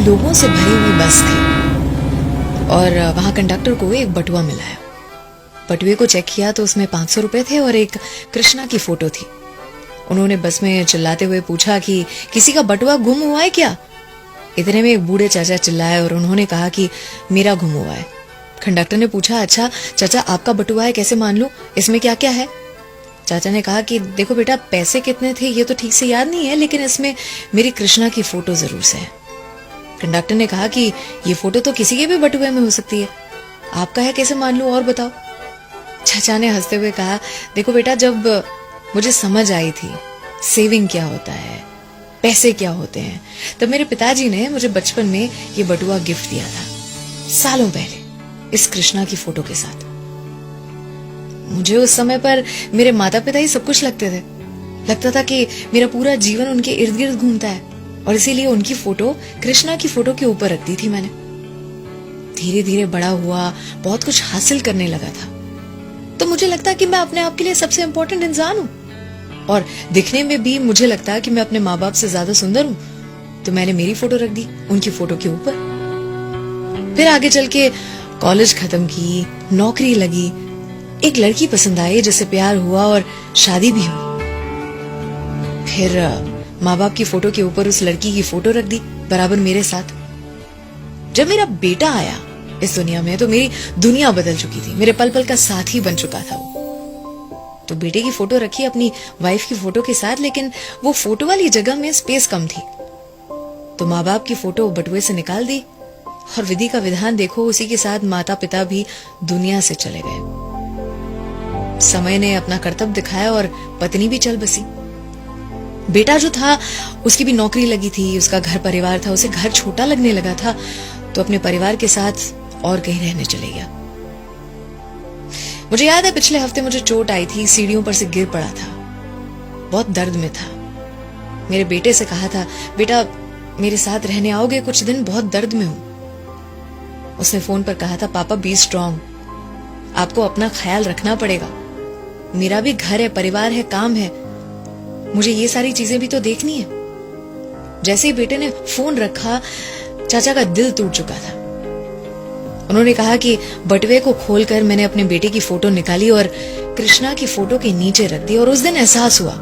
लोगों से भरी हुई बस थी और वहां कंडक्टर को एक बटुआ मिला है। बटुए को चेक किया तो उसमें 500 रुपए थे और एक कृष्णा की फोटो थी। उन्होंने बस में चिल्लाते हुए पूछा कि किसी का बटुआ गुम हुआ है क्या? इतने में एक बूढ़े चाचा चिल्लाए और उन्होंने कहा कि मेरा गुम हुआ है। कंडक्टर ने पूछा, अच्छा चाचा आपका बटुआ है, कैसे मान लूं, इसमें क्या क्या है? चाचा ने कहा कि देखो बेटा, पैसे कितने थे ये तो ठीक से याद नहीं है, लेकिन इसमें मेरी कृष्णा की फोटो जरूर से है। कंडक्टर ने कहा कि ये फोटो तो किसी के भी बटुए में हो सकती है, आपका है कैसे मान लूं, और बताओ। चाचा ने हंसते हुए कहा, देखो बेटा, जब मुझे समझ आई थी सेविंग क्या होता है, पैसे क्या होते हैं, तब मेरे पिताजी ने मुझे बचपन में ये बटुआ गिफ्ट दिया था, सालों पहले, इस कृष्णा की फोटो के साथ। मुझे उस समय पर मेरे माता पिता ही सब कुछ लगते थे। लगता था कि मेरा पूरा जीवन उनके इर्द गिर्द घूमता है और इसीलिए उनकी फोटो कृष्णा की फोटो के ऊपर रख दी थी मैंने। धीरे धीरे बड़ा हुआ, बहुत कुछ हासिल करने लगा था, तो मुझे लगता कि मैं अपने आप के लिए सबसे इंपॉर्टेंट इंसान हूं और दिखने में भी मुझे लगता कि मैं अपने माँ बाप से ज्यादा सुंदर हूं, तो मैंने मेरी फोटो रख दी उनकी फोटो के ऊपर। फिर आगे चल के कॉलेज खत्म की, नौकरी लगी, एक लड़की पसंद आई जिससे प्यार हुआ और शादी भी हुई। फिर माँ बाप की फोटो के ऊपर उस लड़की की फोटो रख दी बराबर मेरे साथ। जब मेरा बेटा आया इस दुनिया में तो मेरी दुनिया बदल चुकी थी, मेरे पल पल का साथी बन चुका था वो। तो बेटे की फोटो रखी अपनी वाइफ की फोटो के साथ, लेकिन वो फोटो वाली जगह में स्पेस कम थी, तो माँ बाप की फोटो बटुए से निकाल दी और विधि का विधान देखो, उसी के साथ माता पिता भी दुनिया से चले गए। समय ने अपना कर्तव्य दिखाया और पत्नी भी चल बसी। बेटा जो था उसकी भी नौकरी लगी थी, उसका घर परिवार था, उसे घर छोटा लगने लगा था, तो अपने परिवार के साथ और कहीं रहने चले गया। मुझे याद है पिछले हफ्ते मुझे चोट आई थी, सीढ़ियों पर से गिर पड़ा था, बहुत दर्द में था। मेरे बेटे से कहा था, बेटा मेरे साथ रहने आओगे कुछ दिन, बहुत दर्द में हूं। उसने फोन पर कहा था, पापा बी स्ट्रांग, आपको अपना ख्याल रखना पड़ेगा, मेरा भी घर है, परिवार है, काम है, मुझे ये सारी चीजें भी तो देखनी है। जैसे ही बेटे ने फोन रखा, चाचा का दिल टूट चुका था। उन्होंने कहा कि बटुए को खोलकर मैंने अपने बेटे की फोटो निकाली और कृष्णा की फोटो के नीचे रख दी, और उस दिन एहसास हुआ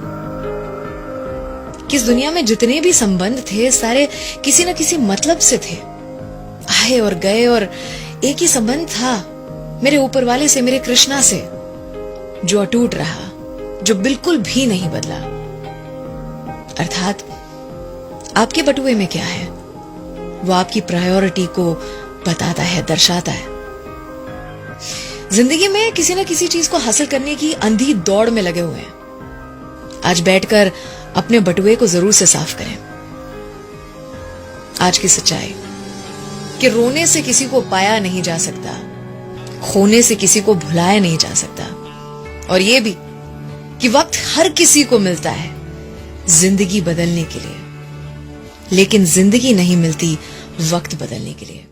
कि इस दुनिया में जितने भी संबंध थे सारे किसी न किसी मतलब से थे, आए और गए, और एक ही संबंध था मेरे ऊपर वाले से, मेरे कृष्णा से, जो अटूट रहा, जो बिल्कुल भी नहीं बदला। अर्थात आपके बटुए में क्या है वो आपकी प्रायोरिटी को बताता है, दर्शाता है। जिंदगी में किसी न किसी चीज को हासिल करने की अंधी दौड़ में लगे हुए हैं। आज बैठकर अपने बटुए को जरूर से साफ करें। आज की सच्चाई कि रोने से किसी को पाया नहीं जा सकता, खोने से किसी को भुलाया नहीं जा सकता, और ये भी कि वक्त हर किसी को मिलता है जिंदगी बदलने के लिए, लेकिन जिंदगी नहीं मिलती वक्त बदलने के लिए।